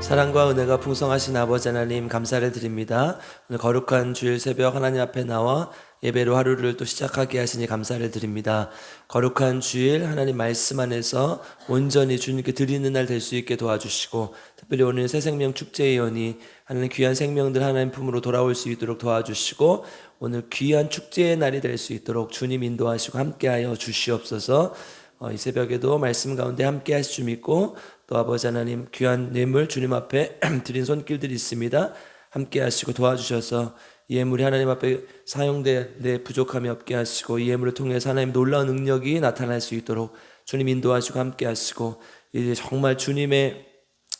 사랑과 은혜가 풍성하신 아버지 하나님 감사를 드립니다. 오늘 거룩한 주일 새벽 하나님 앞에 나와 예배로 하루를 또 시작하게 하시니 감사를 드립니다. 거룩한 주일 하나님 말씀 안에서 온전히 주님께 드리는 날 될 수 있게 도와주시고, 특별히 오늘 새생명 축제의원이 하나님 귀한 생명들 하나님 품으로 돌아올 수 있도록 도와주시고, 오늘 귀한 축제의 날이 될 수 있도록 주님 인도하시고 함께하여 주시옵소서. 이 새벽에도 말씀 가운데 함께 하실 줄 믿고, 또 아버지 하나님 귀한 뇌물 주님 앞에 드린 손길들이 있습니다. 함께 하시고 도와주셔서 이 예물이 하나님 앞에 사용돼 내 부족함이 없게 하시고, 이 예물을 통해서 하나님 놀라운 능력이 나타날 수 있도록 주님 인도하시고 함께 하시고, 이제 정말 주님의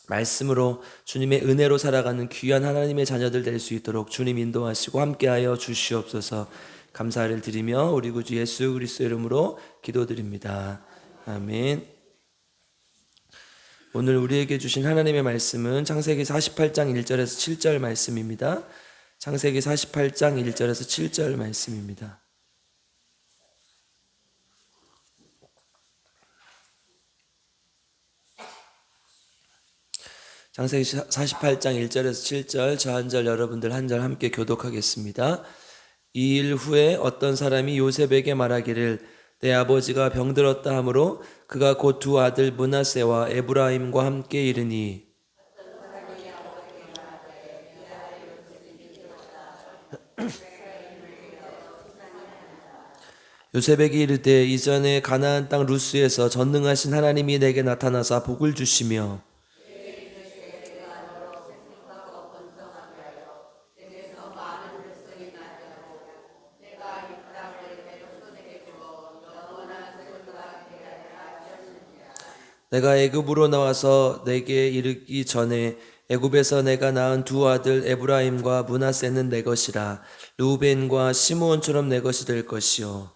말씀으로 주님의 은혜로 살아가는 귀한 하나님의 자녀들 될 수 있도록 주님 인도하시고 함께하여 주시옵소서. 감사를 드리며 우리 구주 예수 그리스도의 이름으로 기도드립니다. 아멘. 오늘 우리에게 주신 하나님의 말씀은 창세기 48장 1절에서 7절 말씀입니다. 창세기 48장 1절에서 7절 말씀입니다. 창세기 48장 1절에서 7절, 저 한 절 여러분들 한 절 함께 교독하겠습니다. 이 일 후에 어떤 사람이 요셉에게 말하기를 내 아버지가 병들었다 하므로 그가 곧 두 아들 므낫세와 에브라임과 함께 이르니, 요셉에게 이르되 이전에 가나안 땅 루스에서 전능하신 하나님이 내게 나타나사 복을 주시며 내가 애굽으로 나와서 내게 이르기 전에 애굽에서 내가 낳은 두 아들 에브라임과 므낫세는 내 것이라. 르우벤과 시므온처럼 내 것이 될 것이요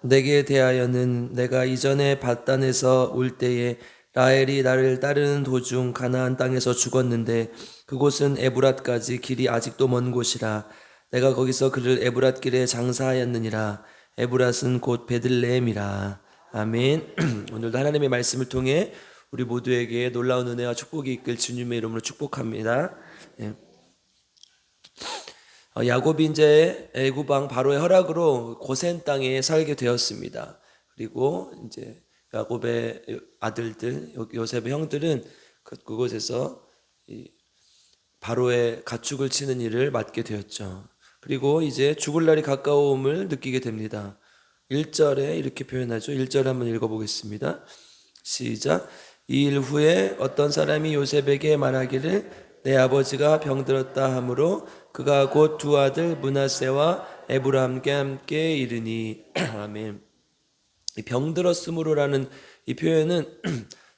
내게 대하여는 내가 이전에 밧단에서 올 때에 라헬이 나를 따르는 도중 가나안 땅에서 죽었는데 그곳은 에브랏까지 길이 아직도 먼 곳이라. 내가 거기서 그를 에브랏 길에 장사하였느니라. 에브랏은 곧 베들레헴이라. 아멘. 오늘도 하나님의 말씀을 통해 우리 모두에게 놀라운 은혜와 축복이 있길 주님의 이름으로 축복합니다. 예. 야곱이 이제 애굽 왕 바로의 허락으로 고센 땅에 살게 되었습니다. 그리고 이제 야곱의 아들들, 요셉의 형들은 그곳에서 바로의 가축을 치는 일을 맡게 되었죠. 그리고 이제 죽을 날이 가까움을 느끼게 됩니다. 1절에 이렇게 표현하죠. 1절 한번 읽어보겠습니다. 시작. 이 일 후에 어떤 사람이 요셉에게 말하기를 내 아버지가 병들었다 하므로 그가 곧 두 아들 므낫세와 에브라임과 함께 이르니. 아멘. 이 병들었으므로라는 이 표현은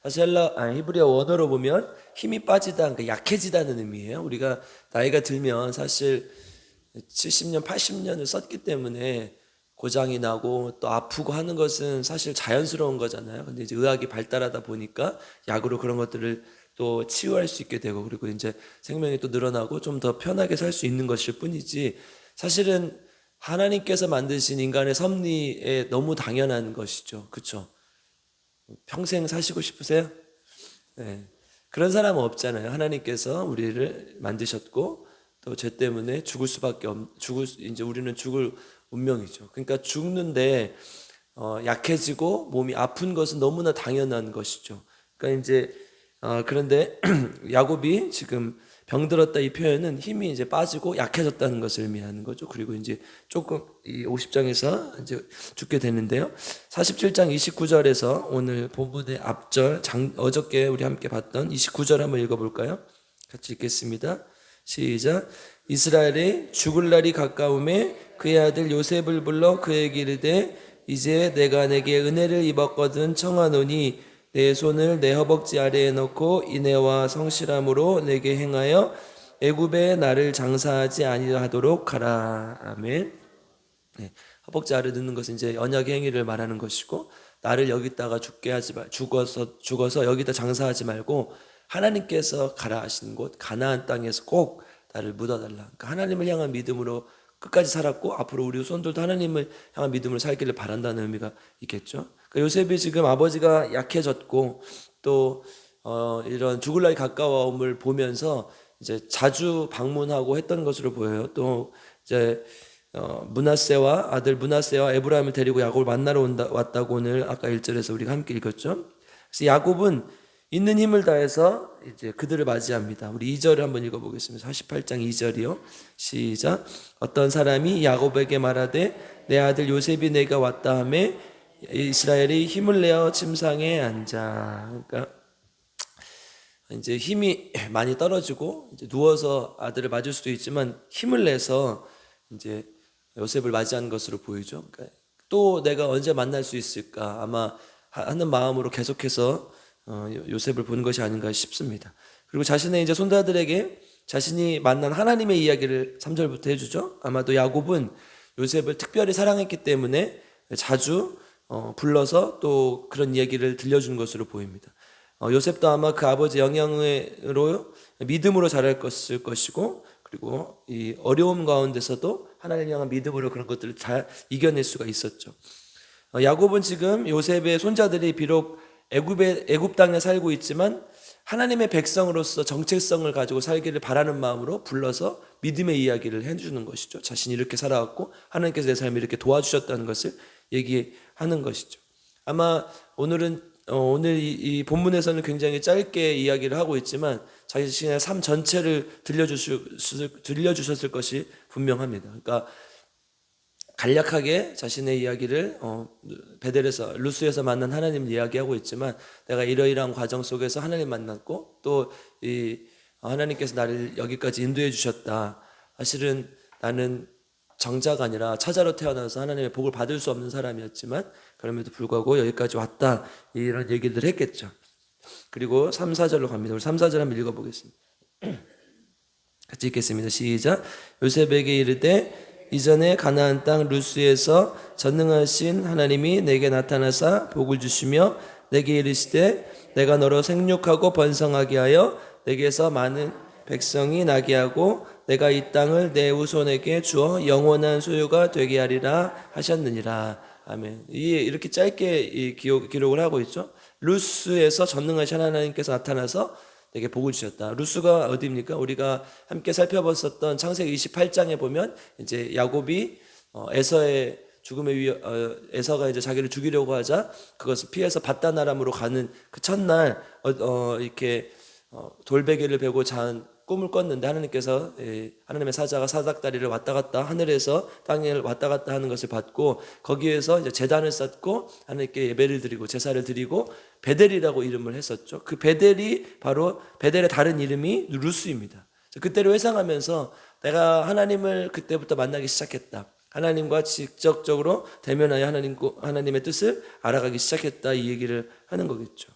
사실 히브리어 원어로 보면 힘이 빠지다, 그러니까 약해지다는 의미예요. 우리가 나이가 들면 사실 70년, 80년을 썼기 때문에 고장이 나고 또 아프고 하는 것은 사실 자연스러운 거잖아요. 근데 이제 의학이 발달하다 보니까 약으로 그런 것들을 또 치유할 수 있게 되고, 그리고 이제 생명이 또 늘어나고 좀 더 편하게 살 수 있는 것일 뿐이지, 사실은 하나님께서 만드신 인간의 섭리에 너무 당연한 것이죠. 그렇죠? 평생 사시고 싶으세요? 네. 그런 사람은 없잖아요. 하나님께서 우리를 만드셨고 또 죄 때문에 죽을 수밖에 이제 우리는 죽을 운명이죠. 그러니까 죽는데 약해지고 몸이 아픈 것은 너무나 당연한 것이죠. 그러니까 이제 그런데 야곱이 지금 병들었다 이 표현은 힘이 이제 빠지고 약해졌다는 것을 의미하는 거죠. 그리고 이제 조금 이 50장에서 이제 죽게 되는데요. 47장 29절에서 오늘 본문의 앞절 어저께 우리 함께 봤던 29절 한번 읽어볼까요? 같이 읽겠습니다. 시작. 이스라엘의 죽을 날이 가까움에 그의 아들 요셉을 불러 그에게 이르되 이제 내가 내게 은혜를 입었거든 청하노니 내 손을 내 허벅지 아래에 넣고 인애와 성실함으로 내게 행하여 애굽에 나를 장사하지 아니하도록 하라. 아멘. 네, 허벅지 아래 넣는 것은 이제 언약의 행위를 말하는 것이고, 나를 여기다가 죽게 하지 말, 죽어서 여기다 장사하지 말고 하나님께서 가라 하시는 곳 가나안 땅에서 꼭 나를 묻어달라. 그러니까 하나님을 향한 믿음으로 끝까지 살았고 앞으로 우리 손들도 하나님을 향한 믿음을 살기를 바란다는 의미가 있겠죠. 그러니까 요셉이 지금 아버지가 약해졌고 또 이런 죽을 날이 가까움을 보면서 이제 자주 방문하고 했던 것으로 보여요. 또 이제 므낫세와 아들 므낫세와 에브라임을 데리고 야곱을 만나러 왔다고 오늘 아까 1절에서 우리가 함께 읽었죠. 그래서 야곱은 있는 힘을 다해서 이제 그들을 맞이합니다. 우리 2절을 한번 읽어보겠습니다. 48장 2절이요. 시작. 어떤 사람이 야곱에게 말하되 내 아들 요셉이 내가 왔다 하매 이스라엘이 힘을 내어 침상에 앉아. 그러니까 이제 힘이 많이 떨어지고 이제 누워서 아들을 맞을 수도 있지만 힘을 내서 이제 요셉을 맞이한 것으로 보이죠. 그러니까 또 내가 언제 만날 수 있을까 아마 하는 마음으로 계속해서 요셉을 본 것이 아닌가 싶습니다. 그리고 자신의 이제 손자들에게 자신이 만난 하나님의 이야기를 3절부터 해주죠. 아마도 야곱은 요셉을 특별히 사랑했기 때문에 자주 불러서 또 그런 이야기를 들려준 것으로 보입니다. 요셉도 아마 그 아버지 영향으로 믿음으로 자랄 것이고 그리고 이 어려움 가운데서도 하나님 향한 믿음으로 그런 것들을 잘 이겨낼 수가 있었죠. 야곱은 지금 요셉의 손자들이 비록 애굽 땅에 살고 있지만 하나님의 백성으로서 정체성을 가지고 살기를 바라는 마음으로 불러서 믿음의 이야기를 해주는 것이죠. 자신이 이렇게 살아왔고 하나님께서 내 삶을 이렇게 도와주셨다는 것을 얘기하는 것이죠. 아마 오늘 이 본문에서는 굉장히 짧게 이야기를 하고 있지만 자신의 삶 전체를 들려주셨을 것이 분명합니다. 그러니까 간략하게 자신의 이야기를 베델에서 루스에서 만난 하나님을 이야기하고 있지만 내가 이러이러한 과정 속에서 하나님 만났고 또 이 하나님께서 나를 여기까지 인도해 주셨다. 사실은 나는 정자가 아니라 차자로 태어나서 하나님의 복을 받을 수 없는 사람이었지만 그럼에도 불구하고 여기까지 왔다. 이런 얘기를 했겠죠. 그리고 3, 4절로 갑니다. 우리 3, 4절 한번 읽어보겠습니다. 같이 읽겠습니다. 시작. 요셉에게 이르되 이전에 가나안 땅 루스에서 전능하신 하나님이 내게 나타나사 복을 주시며 내게 이르시되 내가 너로 생육하고 번성하게 하여 내게서 많은 백성이 나게 하고 내가 이 땅을 내 후손에게 주어 영원한 소유가 되게 하리라 하셨느니라. 아멘. 이렇게 짧게 기록을 하고 있죠. 루스에서 전능하신 하나님께서 나타나서 내게 복을 주셨다. 루스가 어디입니까? 우리가 함께 살펴봤었던 창세기 28장에 보면 이제 야곱이 에서의 죽음의 에서가 이제 자기를 죽이려고 하자 그것을 피해서 밧단아람으로 가는 그 첫날 이렇게 돌베개를 베고 잔 꿈을 꿨는데 하나님께서 하나님의 사자가 사닥다리를 왔다 갔다 하늘에서 땅에 왔다 갔다 하는 것을 봤고 거기에서 이제 제단을 쌓고 하나님께 예배를 드리고 제사를 드리고 베델이라고 이름을 했었죠. 그 베델이 바로 베델의 다른 이름이 루스입니다. 그때를 회상하면서 내가 하나님을 그때부터 만나기 시작했다. 하나님과 직접적으로 대면하여 하나님의 뜻을 알아가기 시작했다. 이 얘기를 하는 거겠죠.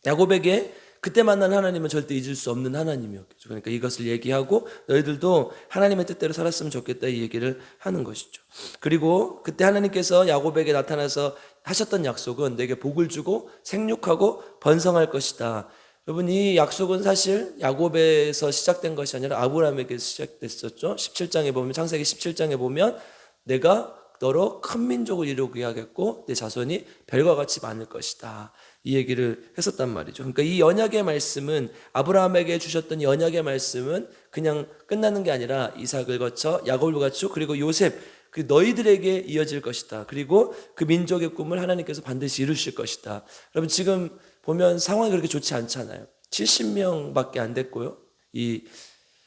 야곱에게 그때 만난 하나님은 절대 잊을 수 없는 하나님이었겠죠. 그러니까 이것을 얘기하고 너희들도 하나님의 뜻대로 살았으면 좋겠다 이 얘기를 하는 것이죠. 그리고 그때 하나님께서 야곱에게 나타나서 하셨던 약속은 내게 복을 주고 생육하고 번성할 것이다. 여러분 이 약속은 사실 야곱에서 시작된 것이 아니라 아브라함에게 시작됐었죠. 17장에 보면 창세기 17장에 보면 내가 너로 큰 민족을 이루게 하겠고 내 자손이 별과 같이 많을 것이다. 이 얘기를 했었단 말이죠. 그러니까 이 언약의 말씀은 아브라함에게 주셨던 이 언약의 말씀은 그냥 끝나는 게 아니라 이삭을 거쳐 야곱을 거쳐 그리고 요셉 그 너희들에게 이어질 것이다. 그리고 그 민족의 꿈을 하나님께서 반드시 이루실 것이다. 여러분 지금 보면 상황이 그렇게 좋지 않잖아요. 70명밖에 안 됐고요. 이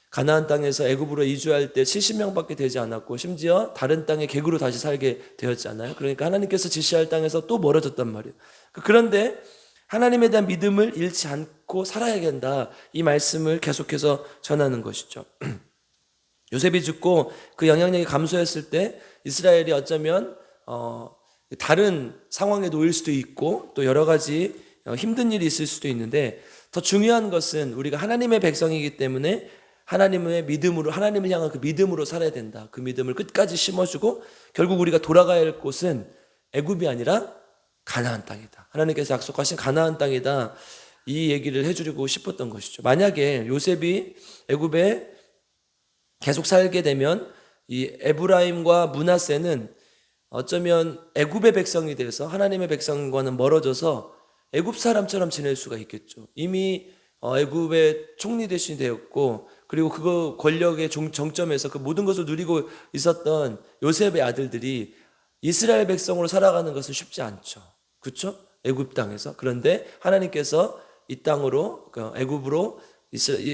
가나안 땅에서 애굽으로 이주할 때 70명밖에 되지 않았고 심지어 다른 땅에 객으로 다시 살게 되었잖아요. 그러니까 하나님께서 지시할 땅에서 또 멀어졌단 말이에요. 그런데 하나님에 대한 믿음을 잃지 않고 살아야 된다. 이 말씀을 계속해서 전하는 것이죠. 요셉이 죽고 그 영향력이 감소했을 때 이스라엘이 어쩌면 다른 상황에 놓일 수도 있고 또 여러 가지 힘든 일이 있을 수도 있는데 더 중요한 것은 우리가 하나님의 백성이기 때문에 하나님의 믿음으로 하나님을 향한 그 믿음으로 살아야 된다. 그 믿음을 끝까지 심어주고 결국 우리가 돌아가야 할 곳은 애굽이 아니라 가나안 땅이다. 하나님께서 약속하신 가나안 땅이다. 이 얘기를 해주려고 싶었던 것이죠. 만약에 요셉이 애굽에 계속 살게 되면 이 에브라임과 므낫세는 어쩌면 애굽의 백성이 돼서 하나님의 백성과는 멀어져서 애굽 사람처럼 지낼 수가 있겠죠. 이미 애굽의 총리 대신이 되었고, 그리고 그거 권력의 정점에서 그 모든 것을 누리고 있었던 요셉의 아들들이 이스라엘 백성으로 살아가는 것은 쉽지 않죠. 그렇죠? 애굽 땅에서. 그런데 하나님께서 이 땅으로, 애굽으로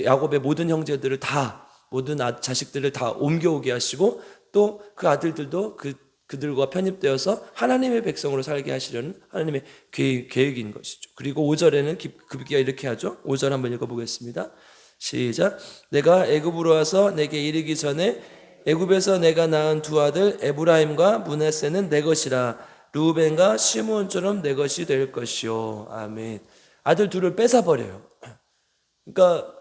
야곱의 모든 형제들을 다, 모든 자식들을 다 옮겨오게 하시고, 또 그 아들들도 그들과 편입되어서 하나님의 백성으로 살게 하시려는 하나님의 계획인 것이죠. 그리고 5절에는 급기야 이렇게 하죠. 5절 한번 읽어보겠습니다. 시작. 내가 애굽으로 와서 내게 이르기 전에 애굽에서 내가 낳은 두 아들 에브라임과 므낫세는 내 것이라. 르우벤과 시므온처럼 내 것이 될 것이요. 아멘. 아들 둘을 뺏어버려요. 그러니까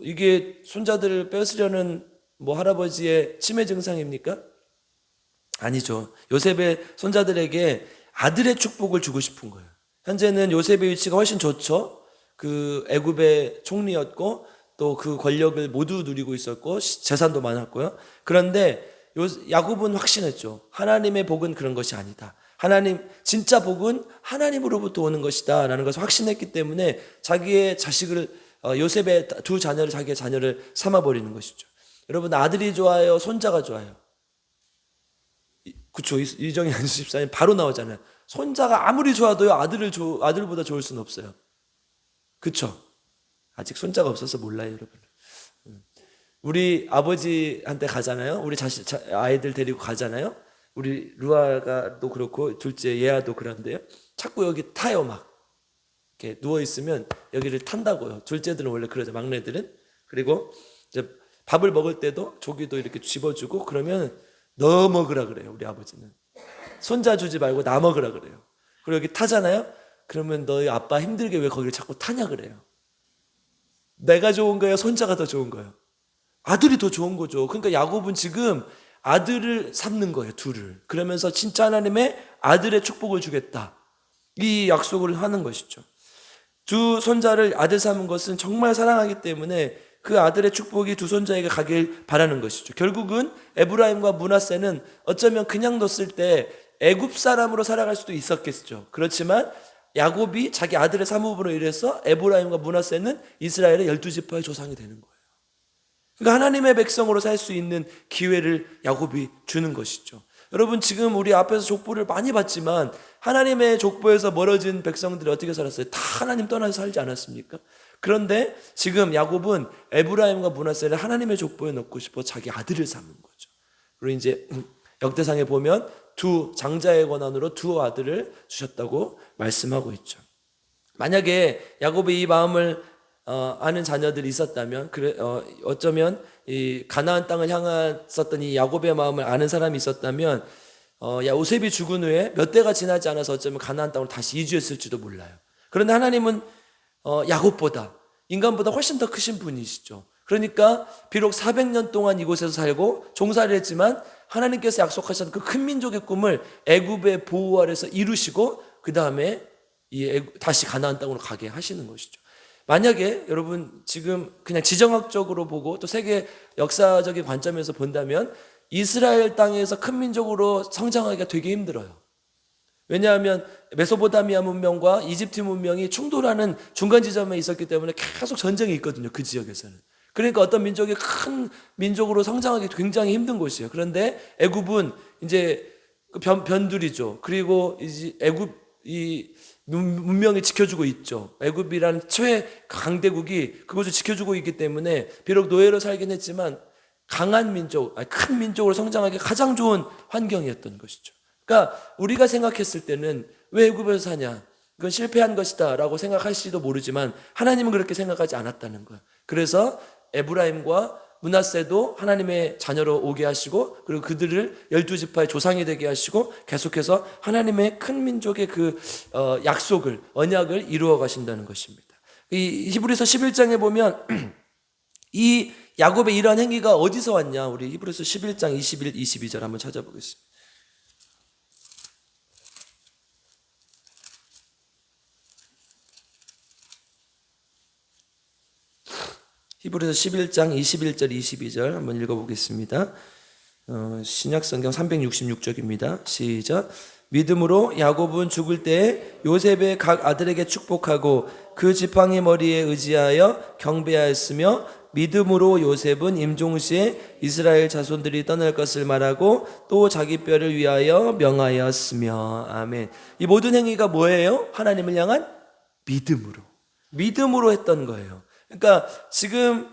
이게 손자들을 뺏으려는 할아버지의 치매 증상입니까? 아니죠. 요셉의 손자들에게 아들의 축복을 주고 싶은 거예요. 현재는 요셉의 위치가 훨씬 좋죠. 그 애굽의 총리였고 또 그 권력을 모두 누리고 있었고 재산도 많았고요. 그런데 야곱은 확신했죠. 하나님의 복은 그런 것이 아니다. 진짜 복은 하나님으로부터 오는 것이다 라는 것을 확신했기 때문에 자기의 자식을, 요셉의 두 자녀를 자기의 자녀를 삼아버리는 것이죠. 여러분, 아들이 좋아요? 손자가 좋아요? 그쵸. 이정현 집사님 바로 나오잖아요. 손자가 아무리 좋아도요, 아들보다 좋을 수는 없어요. 그쵸. 아직 손자가 없어서 몰라요, 여러분. 우리 아버지한테 가잖아요. 우리 아이들 데리고 가잖아요. 우리 루아가도 그렇고, 둘째 예아도 그런데요. 자꾸 여기 타요, 막. 이렇게 누워있으면 여기를 탄다고요. 둘째들은 원래 그러죠, 막내들은. 그리고 이제 밥을 먹을 때도 조기도 이렇게 집어주고, 그러면 너 먹으라 그래요, 우리 아버지는. 손자 주지 말고 나 먹으라 그래요. 그리고 여기 타잖아요. 그러면 너희 아빠 힘들게 왜 거기를 자꾸 타냐 그래요. 내가 좋은 거예요? 손자가 더 좋은 거예요? 아들이 더 좋은 거죠. 그러니까 야곱은 지금 아들을 삼는 거예요, 둘을. 그러면서 진짜 하나님의 아들의 축복을 주겠다, 이 약속을 하는 것이죠. 두 손자를 아들 삼은 것은 정말 사랑하기 때문에 그 아들의 축복이 두 손자에게 가길 바라는 것이죠. 결국은 에브라임과 므낫세는 어쩌면 그냥 뒀을 때 애굽 사람으로 살아갈 수도 있었겠죠. 그렇지만 야곱이 자기 아들의 사모으로 인해서 에브라임과 므낫세는 이스라엘의 12지파의 조상이 되는 거예요. 그러니까 하나님의 백성으로 살 수 있는 기회를 야곱이 주는 것이죠. 여러분, 지금 우리 앞에서 족보를 많이 봤지만 하나님의 족보에서 멀어진 백성들이 어떻게 살았어요? 다 하나님 떠나서 살지 않았습니까? 그런데 지금 야곱은 에브라임과 므낫세를 하나님의 족보에 넣고 싶어 자기 아들을 삼은 거죠. 그리고 이제 역대상에 보면 두 장자의 권한으로 두 아들을 주셨다고 말씀하고 있죠. 만약에 야곱이 이 마음을 아는 자녀들이 있었다면, 어쩌면 이 가나안 땅을 향했었던 이 야곱의 마음을 아는 사람이 있었다면, 요셉이 죽은 후에 몇 대가 지나지 않아서 어쩌면 가나안 땅으로 다시 이주했을지도 몰라요. 그런데 하나님은 야곱보다, 인간보다 훨씬 더 크신 분이시죠. 그러니까 비록 400년 동안 이곳에서 살고 종살이를 했지만 하나님께서 약속하셨던 그 큰 민족의 꿈을 애굽의 보호 아래서 이루시고 그 다음에 다시 가나안 땅으로 가게 하시는 것이죠. 만약에 여러분 지금 그냥 지정학적으로 보고 또 세계 역사적인 관점에서 본다면 이스라엘 땅에서 큰 민족으로 성장하기가 되게 힘들어요. 왜냐하면 메소포타미아 문명과 이집트 문명이 충돌하는 중간 지점에 있었기 때문에 계속 전쟁이 있거든요, 그 지역에서는. 그러니까 어떤 민족이 큰 민족으로 성장하기 굉장히 힘든 곳이에요. 그런데 애굽은 이제 변두리죠. 그리고 이제 애굽이 문명이 지켜주고 있죠. 애굽이란 최강대국이 그것을 지켜주고 있기 때문에 비록 노예로 살긴 했지만 강한 민족, 큰 민족으로 성장하기 가장 좋은 환경이었던 것이죠. 그러니까 우리가 생각했을 때는 왜 애굽에서 사냐? 그건 실패한 것이다 라고 생각할지도 모르지만 하나님은 그렇게 생각하지 않았다는 거예요. 그래서 에브라임과 므낫세도 하나님의 자녀로 오게 하시고, 그리고 그들을 12지파의 조상이 되게 하시고 계속해서 하나님의 큰 민족의 그 약속을, 언약을 이루어 가신다는 것입니다. 이 히브리서 11장에 보면 이 야곱의 이러한 행위가 어디서 왔냐? 우리 히브리서 11장 21, 22절 한번 찾아보겠습니다. 히브리서 11장 21절 22절 한번 읽어보겠습니다. 신약성경 366쪽입니다. 시작. 믿음으로 야곱은 죽을 때에 요셉의 각 아들에게 축복하고 그 지팡이 머리에 의지하여 경배하였으며 믿음으로 요셉은 임종시에 이스라엘 자손들이 떠날 것을 말하고 또 자기 뼈를 위하여 명하였으며. 아멘. 이 모든 행위가 뭐예요? 하나님을 향한 믿음으로 했던 거예요. 그러니까 지금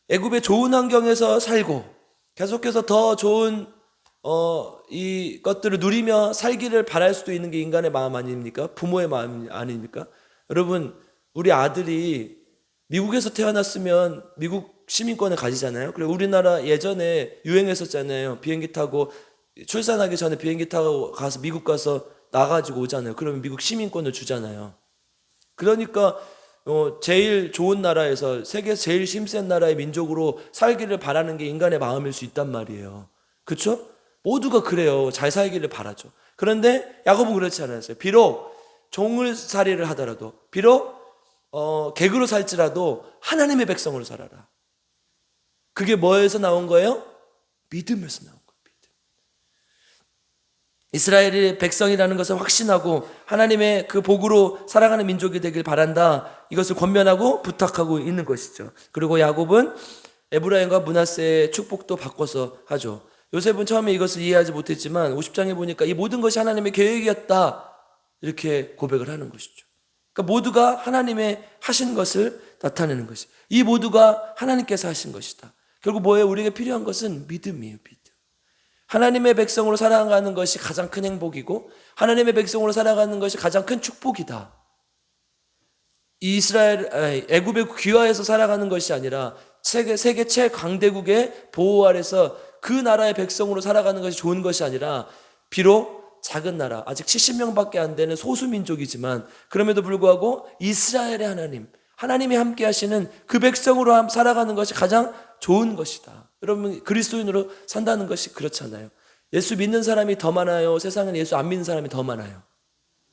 애굽의 좋은 환경에서 살고 계속해서 더 좋은 이 것들을 누리며 살기를 바랄 수도 있는 게 인간의 마음 아닙니까? 부모의 마음 아닙니까? 여러분, 우리 아들이 미국에서 태어났으면 미국 시민권을 가지잖아요. 그리고 우리나라 예전에 유행했었잖아요. 비행기 타고 출산하기 전에 비행기 타고 가서 미국 가서 나가지고 오잖아요. 그러면 미국 시민권을 주잖아요. 그러니까 제일 좋은 나라에서 세계에서 제일 힘센 나라의 민족으로 살기를 바라는 게 인간의 마음일 수 있단 말이에요. 그렇죠? 모두가 그래요. 잘 살기를 바라죠. 그런데 야곱은 그렇지 않았어요. 비록 종을살이를 하더라도, 비록 객으로 살지라도 하나님의 백성으로 살아라. 그게 뭐에서 나온 거예요? 믿음에서 나온 거예요. 믿음. 이스라엘의 백성이라는 것을 확신하고 하나님의 그 복으로 살아가는 민족이 되길 바란다. 이것을 권면하고 부탁하고 있는 것이죠. 그리고 야곱은 에브라임과 므낫세의 축복도 바꿔서 하죠. 요셉은 처음에 이것을 이해하지 못했지만 50장에 보니까 이 모든 것이 하나님의 계획이었다. 이렇게 고백을 하는 것이죠. 그러니까 모두가 하나님의 하신 것을 나타내는 것이. 이 모두가 하나님께서 하신 것이다. 결국 뭐예요? 우리에게 필요한 것은 믿음이에요. 믿음. 하나님의 백성으로 살아가는 것이 가장 큰 행복이고 하나님의 백성으로 살아가는 것이 가장 큰 축복이다. 애굽의 귀화에서 살아가는 것이 아니라 세계 최강대국의 보호 아래서 그 나라의 백성으로 살아가는 것이 좋은 것이 아니라 비록 작은 나라, 아직 70명밖에 안 되는 소수민족이지만 그럼에도 불구하고 이스라엘의 하나님이 함께 하시는 그 백성으로 살아가는 것이 가장 좋은 것이다. 여러분, 그리스도인으로 산다는 것이 그렇잖아요. 예수 믿는 사람이 더 많아요? 세상에는 예수 안 믿는 사람이 더 많아요?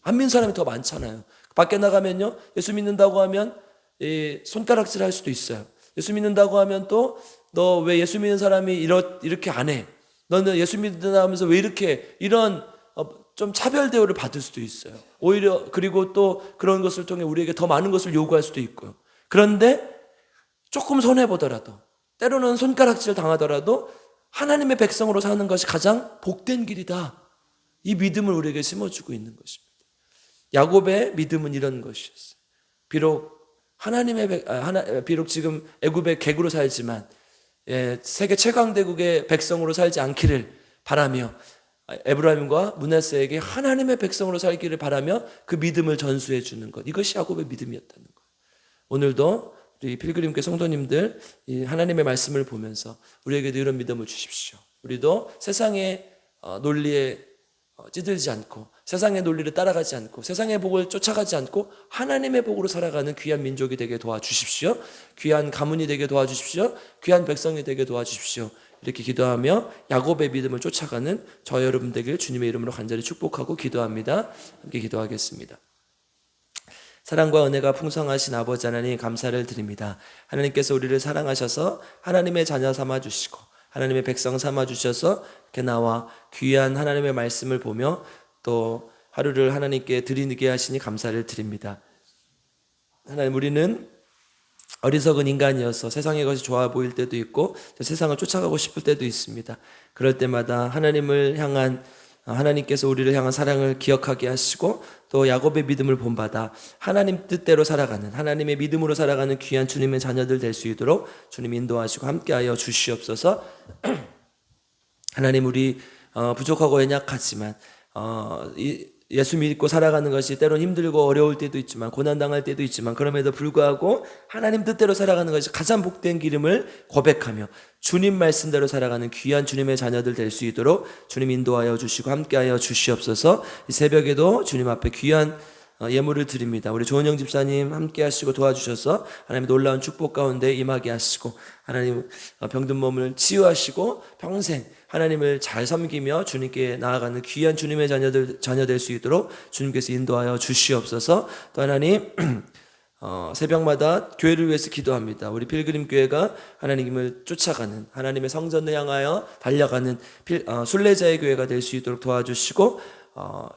안 믿는 사람이 더 많잖아요. 밖에 나가면요, 예수 믿는다고 하면 손가락질 할 수도 있어요. 예수 믿는다고 하면 또 너 왜 예수 믿는 사람이 이렇게 안 해? 너는 예수 믿는다 하면서 왜 이렇게 이런 좀 차별 대우를 받을 수도 있어요. 오히려 그리고 또 그런 것을 통해 우리에게 더 많은 것을 요구할 수도 있고요. 그런데 조금 손해보더라도 때로는 손가락질 당하더라도 하나님의 백성으로 사는 것이 가장 복된 길이다. 이 믿음을 우리에게 심어주고 있는 것입니다. 야곱의 믿음은 이런 것이었어요. 비록 지금 애굽의 객으로 살지만 세계 최강대국의 백성으로 살지 않기를 바라며 에브라임과 므낫세에게 하나님의 백성으로 살기를 바라며 그 믿음을 전수해 주는 것, 이것이 야곱의 믿음이었다는 것. 오늘도 우리 필그림교회 성도님들 이 하나님의 말씀을 보면서 우리에게도 이런 믿음을 주십시오. 우리도 세상의 논리에 찌들지 않고 세상의 논리를 따라가지 않고 세상의 복을 쫓아가지 않고 하나님의 복으로 살아가는 귀한 민족이 되게 도와주십시오. 귀한 가문이 되게 도와주십시오. 귀한 백성이 되게 도와주십시오. 이렇게 기도하며 야곱의 믿음을 쫓아가는 저 여러분 되길 주님의 이름으로 간절히 축복하고 기도합니다. 함께 기도하겠습니다. 사랑과 은혜가 풍성하신 아버지 하나님 감사를 드립니다. 하나님께서 우리를 사랑하셔서 하나님의 자녀 삼아주시고 하나님의 백성 삼아주셔서 이렇게 나와 귀한 하나님의 말씀을 보며 또 하루를 하나님께 드리게 하시니 감사를 드립니다. 하나님, 우리는 어리석은 인간이어서 세상의 것이 좋아 보일 때도 있고 세상을 쫓아가고 싶을 때도 있습니다. 그럴 때마다 하나님께서 우리를 향한 사랑을 기억하게 하시고 또 야곱의 믿음을 본받아 하나님 뜻대로 살아가는 하나님의 믿음으로 살아가는 귀한 주님의 자녀들 될 수 있도록 주님 인도하시고 함께하여 주시옵소서. 하나님, 우리 부족하고 연약하지만 예수 믿고 살아가는 것이 때론 힘들고 어려울 때도 있지만 고난당할 때도 있지만 그럼에도 불구하고 하나님 뜻대로 살아가는 것이 가장 복된 길임을 고백하며 주님 말씀대로 살아가는 귀한 주님의 자녀들 될 수 있도록 주님 인도하여 주시고 함께하여 주시옵소서. 이 새벽에도 주님 앞에 귀한 예물을 드립니다. 우리 조은영 집사님 함께 하시고 도와주셔서 하나님의 놀라운 축복 가운데 임하게 하시고 하나님 병든 몸을 치유하시고 평생 하나님을 잘 섬기며 주님께 나아가는 귀한 주님의 자녀 될 수 있도록 주님께서 인도하여 주시옵소서. 또 하나님 새벽마다 교회를 위해서 기도합니다. 우리 필그림 교회가 하나님을 쫓아가는, 하나님의 성전을 향하여 달려가는 순례자의 교회가 될 수 있도록 도와주시고,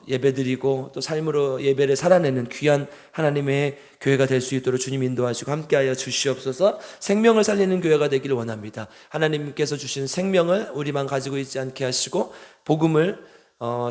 예배드리고 또 삶으로 예배를 살아내는 귀한 하나님의 교회가 될 수 있도록 주님 인도하시고 함께하여 주시옵소서. 생명을 살리는 교회가 되기를 원합니다. 하나님께서 주신 생명을 우리만 가지고 있지 않게 하시고, 복음을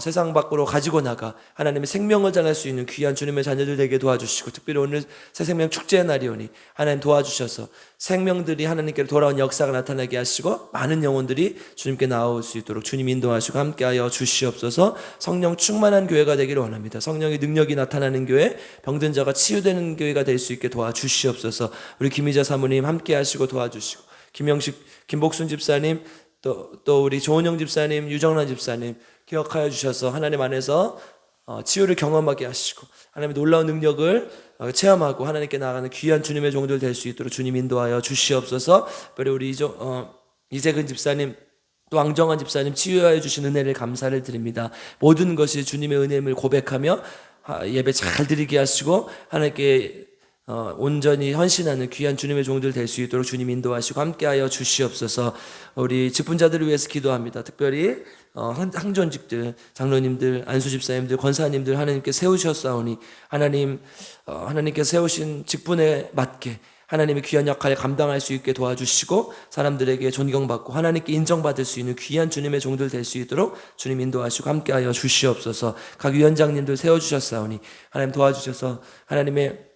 세상 밖으로 가지고 나가 하나님의 생명을 전할 수 있는 귀한 주님의 자녀들 되게 도와주시고, 특별히 오늘 새생명 축제의 날이오니 하나님 도와주셔서 생명들이 하나님께 돌아온 역사가 나타나게 하시고, 많은 영혼들이 주님께 나올 수 있도록 주님 인도하시고 함께하여 주시옵소서. 성령 충만한 교회가 되기를 원합니다. 성령의 능력이 나타나는 교회, 병든 자가 치유되는 교회가 될 수 있게 도와주시옵소서. 우리 김희자 사모님 함께하시고 도와주시고, 김복순 집사님, 또 우리 조은영 집사님, 유정란 집사님 기억하여 주셔서 하나님 안에서 치유를 경험하게 하시고, 하나님의 놀라운 능력을 체험하고 하나님께 나아가는 귀한 주님의 종들 될 수 있도록 주님 인도하여 주시옵소서. 특별히 우리 이재근 집사님, 또 왕정환 집사님 치유하여 주신 은혜를 감사를 드립니다. 모든 것이 주님의 은혜임을 고백하며 예배 잘 드리게 하시고 하나님께 온전히 헌신하는 귀한 주님의 종들 될 수 있도록 주님 인도하시고 함께하여 주시옵소서. 우리 직분자들을 위해서 기도합니다. 특별히 항존직들, 장로님들, 안수집사님들, 권사님들 하나님께 세우셨사오니 하나님께 세우신 직분에 맞게 하나님의 귀한 역할을 감당할 수 있게 도와주시고, 사람들에게 존경받고 하나님께 인정받을 수 있는 귀한 주님의 종들 될 수 있도록 주님 인도하시고 함께하여 주시옵소서. 각 위원장님들 세워주셨사오니 하나님 도와주셔서 하나님의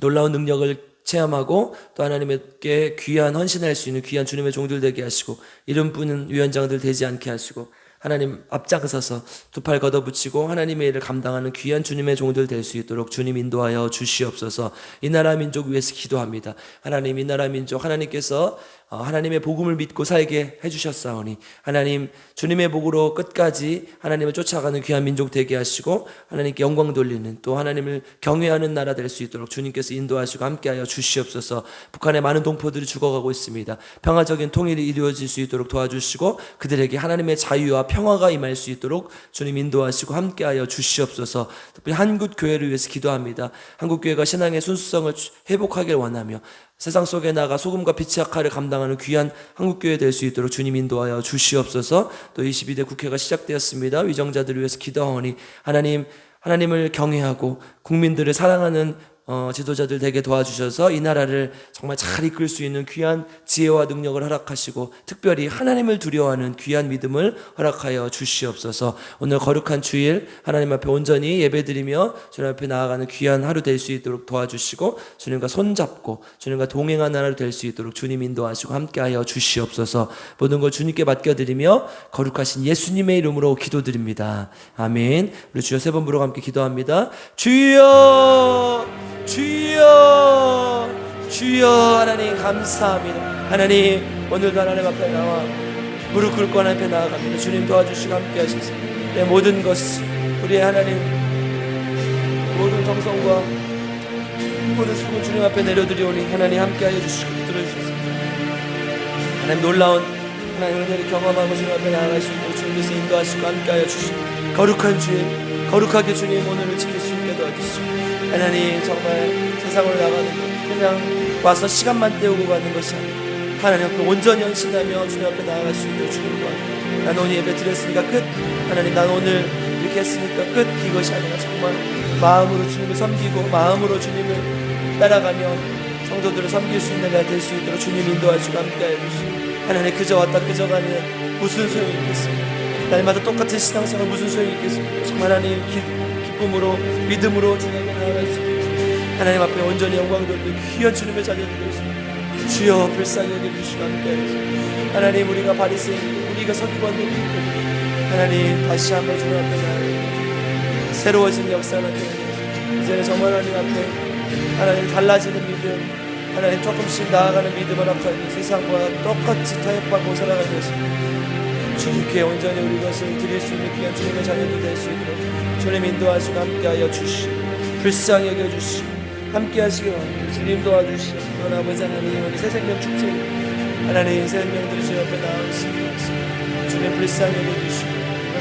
놀라운 능력을 체험하고 또 하나님께 귀한 헌신할 수 있는 귀한 주님의 종들 되게 하시고, 이름뿐은 위원장들 되지 않게 하시고 하나님 앞장서서 두 팔 걷어붙이고 하나님의 일을 감당하는 귀한 주님의 종들 될 수 있도록 주님 인도하여 주시옵소서. 이 나라 민족 위해서 기도합니다. 하나님, 이 나라 민족 하나님께서 하나님의 복음을 믿고 살게 해주셨사오니 하나님 주님의 복으로 끝까지 하나님을 쫓아가는 귀한 민족 되게 하시고 하나님께 영광 돌리는, 또 하나님을 경외하는 나라 될 수 있도록 주님께서 인도하시고 함께하여 주시옵소서. 북한의 많은 동포들이 죽어가고 있습니다. 평화적인 통일이 이루어질 수 있도록 도와주시고 그들에게 하나님의 자유와 평화가 임할 수 있도록 주님 인도하시고 함께하여 주시옵소서. 특별히 한국교회를 위해서 기도합니다. 한국교회가 신앙의 순수성을 회복하길 원하며 세상 속에 나가 소금과 빛의 역할을 감당하는 귀한 한국교회 될 수 있도록 주님 인도하여 주시옵소서. 또 22대 국회가 시작되었습니다. 위정자들을 위해서 기도하오니 하나님을 경외하고 국민들을 사랑하는 지도자들 되게 도와주셔서 이 나라를 정말 잘 이끌 수 있는 귀한 지혜와 능력을 허락하시고, 특별히 하나님을 두려워하는 귀한 믿음을 허락하여 주시옵소서. 오늘 거룩한 주일 하나님 앞에 온전히 예배드리며 주님 앞에 나아가는 귀한 하루 될 수 있도록 도와주시고, 주님과 손잡고 주님과 동행하는 하루 될 수 있도록 주님 인도하시고 함께하여 주시옵소서. 모든 걸 주님께 맡겨드리며 거룩하신 예수님의 이름으로 기도드립니다. 아멘. 우리 주여 세 번 부르고 함께 기도합니다. 주여, 주여, 주여. 하나님 감사합니다. 하나님 오늘도 하나님 앞에 나와 무릎 꿇고 하나님 앞에 나아갑니다. 주님 도와주시고 함께 하셔서 내 모든 것, 우리의 하나님 모든 정성과 모든 수고 주님 앞에 내려드리오니 하나님 함께하여 주시고 들어주셨습니다. 하나님 놀라운 하나님 은혜를 경험하고 주님 앞에 나아갈 수 있도록 주님께서 인도하시고 함께하여 주시고, 거룩한 주일 거룩하게 주님 오늘을 지킬 수 있게 도와주시고, 하나님 정말 세상으로 나가는 것 그냥 와서 시간만 때우고 가는 것이 아니라 하나님 앞에 온전히 헌신하며 주님 앞에 나아갈 수 있도록 주님 도와주시고, 난 오늘 예배 드렸으니까 끝, 하나님 난 오늘 이렇게 했으니까 끝, 이것이 아니라 정말 마음으로 주님을 섬기고 마음으로 주님을 따라가며 성도들을 섬길 수 있는 날 될 수 있도록 주님 인도하시고 함께하여 주시고, 하나님 그저 왔다 그저 가면 무슨 소용이 있겠습니까? 날마다 똑같은 신앙생활 무슨 소용이 있겠습니까? 정말 하나님 기쁨으로 믿음으로 주님 앞에 나아갈 수 있습니다. 하나님 앞에 온전히 영광 돌리는 귀한 주님의 자녀들 되겠습니다. 주여 불쌍히 여겨주시고 함께하여 주시고, 하나님 우리가 바리새인 우리가 서기관들이 하나님 다시 한번 주님 앞에 나아가 새로워진 역사가 되어주시고, 이제는 정말 하나님 앞에 하나님 달라지는 믿음, 하나님 조금씩 나아가는 믿음을 허락하여 세상과 똑같이 타협하고 살아가게 하시고 주님께 온전히 우리 것을 드릴 수 있는 귀한 주님의 자녀들 될 수 있도록 주님 인도하시고 함께하여 주시고 불쌍히 여겨주시고 함께하시기 원합니다. 주님 도와주시고, 그러나 아버지 하나님 우리 새생명 축제 하나님 새생명들이 주님 앞에 나올 수 있습니다. 주님 불쌍히 여겨주시고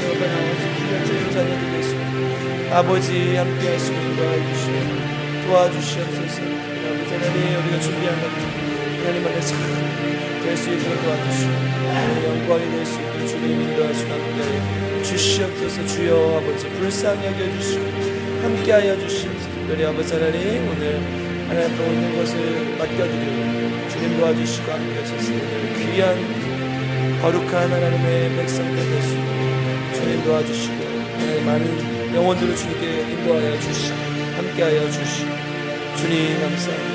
주님 앞에 나와서 귀한 주님의 자녀들 될 수 있도록 아버지 함께하시고 인도하여 주시고 도와주시옵소서. 아버지 하나님, 우리가 준비한 것 하나님 안에 잘 될 수 있도록 도와주시고 영광이 될 수 있도록 주님 인도하시고 함께하여 주시옵소서. 주여 아버지 불쌍히 여겨주시고 함께하여 주시옵소서. 특별히 아버지 하나님, 오늘 하나님 앞에 오는 것을 맡겨드리고 주님 도와주시고 함께하셔서 귀한 거룩한 하나님의 백성들 될 수 있도록 주님 도와주시고 하나님 많은 영혼들을 주님께 인도하여 주시고 함께하여 주시고 주님 감사합니다.